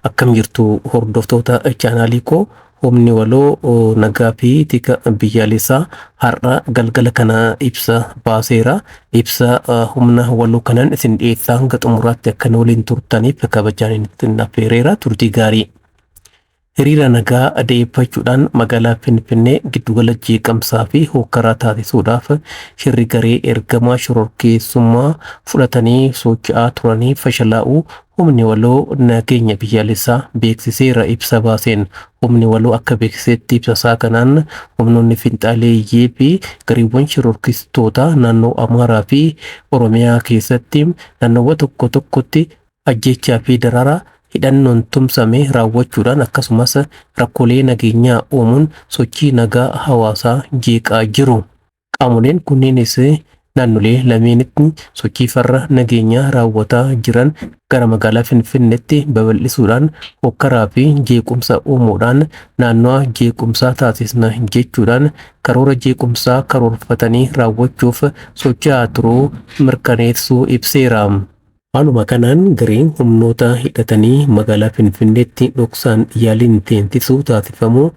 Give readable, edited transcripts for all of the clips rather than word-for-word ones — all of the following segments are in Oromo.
Akkam jirtu hordoftoota chaanaalii koo. Humni waloo nagaa fi tika biyyaalessaa har'a galgala kana ibsa baaseera. Ibsa humna waloo kanaan isin dhiyeessaa hanga xumuraatti akka waliin turtaniif kabajaan itti affeereera. Turtii gaarii. Hiriira nagaa adeemsifachuudhaan magaalaa Finfinnee giddugala jeeqamsaa fi hokkaraa taasisuudhaaf shirri garee ergamaa shororkeessummaa fudhatanii socho'aa turanii fashalaa'uu humni waloo nageenya biyyaalessaa beeksiseera. Ibsa baaseen humni waloo akka beeksisetti ibsasaa kanaan humnoonni finxaaleeyyii fi gareewwan shororkeessitoota naannoo Amaaraa fi Oromiyaa keessatti naannoowwan tokko tokkotti ajjechaa fi dararaa hidhannoon tumsame raawwachuudhaan akkasumas rakkoolee nageenyaa uumuun sochii nagaa hawaasaa jeeqaa jiru. Qaamoleen kunneenis naannolee lameenitti sochii farra nageenyaa raawwataa jiran gara magaalaa Finfinneetti babal'isuudhaan hokkaraa fi jeequmsa uumuudhaan naannoo jeequmsaa taasisna jechuudhaan karoora jeequmsaa karoorfatanii raawwachuuf socho'aa turuu mirkaneessuu ibseera. Haaluma kanaan gareen humnoota hidhatanii magaalaa Finfinneetti dhoksaan yaaliin teentisuu taasifamuu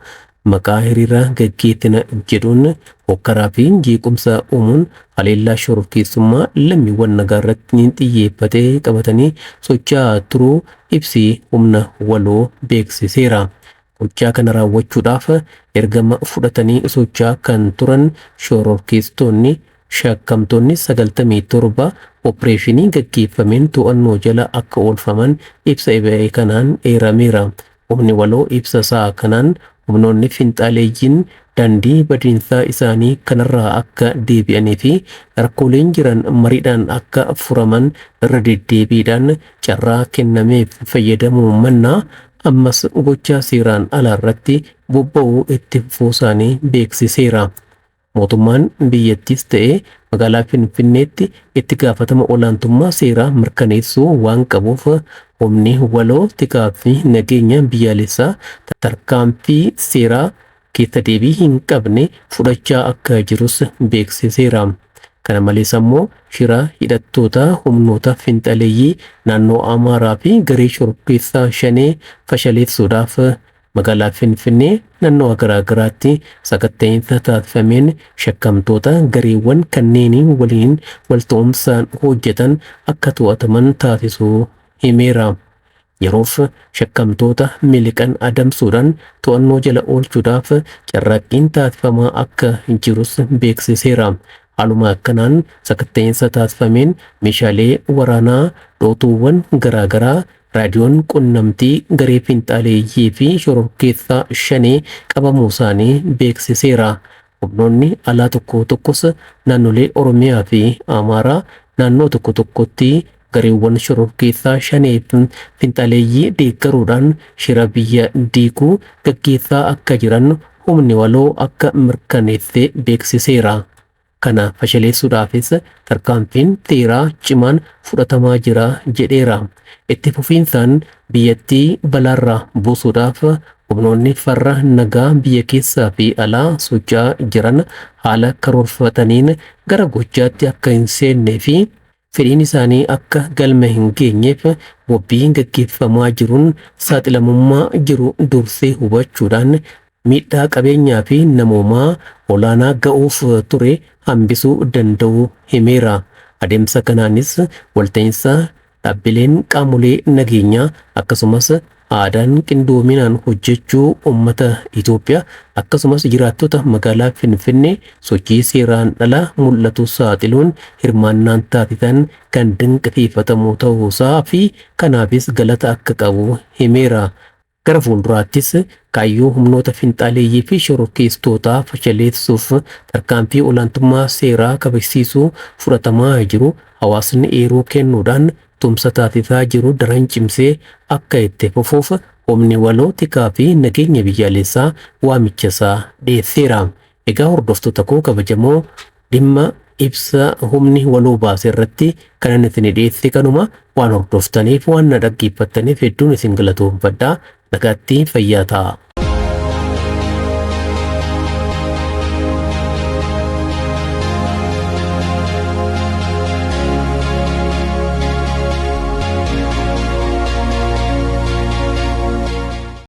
maqaa hiriira gaggeessina jedhuun hokkaraa fi jeequmsa uumuun haleellaa shororkeessummaa lammiiwwan nagaa irratti xiyyeeffatee qabatanii socho'aa turuu ibsi humna waloo beeksiseera. Gochaa kana raawwachuudhaaf ergama fudhatanii socho'aa kan turan shororkeessitoonni shakkamtoonni 97 opereeshinii gaggeeffameen to'annoo jala akka oolfaman ibsa kanaan eerameera. Humni waloo ibsa isaa kanaan humnoonni finxaaleeyyiin daandii badiinsaa isaanii kanarraa akka deebi'anii fi rakkooleen jiran mariidhaan akka furaman irra deddeebiidhaan carraa kennameef fayyadamuu mannaa ammas gochaa seeraan alaa irratti bobba'uu itti fufuu isaanii beeksiseera. Mootummaan biyyattis ta'ee magaalaa Finfinneetti itti gaafatama olaantummaa seeraa mirkaneessuu waan qabuuf humni waloo tikaa fi nageenya biyyaalessaa tarkaanfii seeraa keessa deebii hin qabne fudhachaa akka jirus beeksiseera. Kana malees ammoo shira hidhattoota humnoota finxaaleeyyii naannoo Amaaraa fi garee shororkeessaa shanee fashaleessuudhaaf magaalaa Finfinnee naannoo garaa garaatti sakatta'insa taasifameen shakkamtoota gareewwan kanneen waliin walta'umsaan hojjetan akka to'ataman taasisuu himeera. Yeroof shakkamtoota miliqan adamsuudhaan to'annoo jala oolchuudhaaf carraaqqiin taasifamaa akka jirus beeksiseera. Haaluma akkanaan sakatta'insa taasifameen meeshaalee waraanaa dhootuuwwan garaa garaa raadiyoon qunnamtii garee finxaaleeyyii fi shororkeessaa shanee qabamuu isaanii beeksiseera. Humnoonni alaa tokko tokkos naannolee Oromiyaa fi Amaaraa naannoo tokko tokkotti gareewwan shororkeessaa shanee finxaaleeyyii deeggaruudhaan shira biyya diiguu gaggeessaa akka jiran humni waloo akka mirkaneessee beeksiseera. Kana fashaleessuudhaafis tarkaanfiin seeraa cimaan fudhatamaa jira jedheera. Itti fufiinsaan biyyattii balaarraa buusuudhaaf humnoonni farra nagaa biyya keessaa fi alaa socho'aa jiran haala karoorfataniin gara gochaatti akka hin seennee fi fedhiin isaanii akka galma hin geenyeef wobbiin gaggeeffamaa jiruun saaxilamummaa jiru dursee hubachuudhaan miidhaa qabeenyaa fi namoomaa olaanaa ga'uuf ture hambisuu danda'u himeera. Adeemsa kanaanis walta'iinsa dhaabbileen qaamolee nageenyaa akkasumas aadaan qindoominaan hojjechuu uummata Itoophiyaa akkasumas jiraattota magaalaa Finfinnee sochii seeraan ala mul'atu saaxiluun hirmaannaan taasisan kan dinqisiifatamu ta'uusaa fi kanaafis galata akka qabu himeera. Gara fuulduraattis kaayyoo humnoota finxaaleeyyii fi shororkeessitootaa fashaleessuuf tarkaanfii olaantummaa seeraa kabachiisuu fudhatamaa jiru hawaasni eeruu kennuudhaan tumsa taasisaa jiru daran cimsee akka itti fufuuf humni waloo tikaa fi nageenya biyyaalessaa waamichasaa dhiyeesseera. Egaa hordoftoota koo kabajamoo dhimma ibsa humni waloo baase irratti kan isin dhiyeesse kanuma waan hordoftaniif waan na dhaggeeffattaniif hedduun isin galatoomfadha. Nagaatti fayyaa ta'a.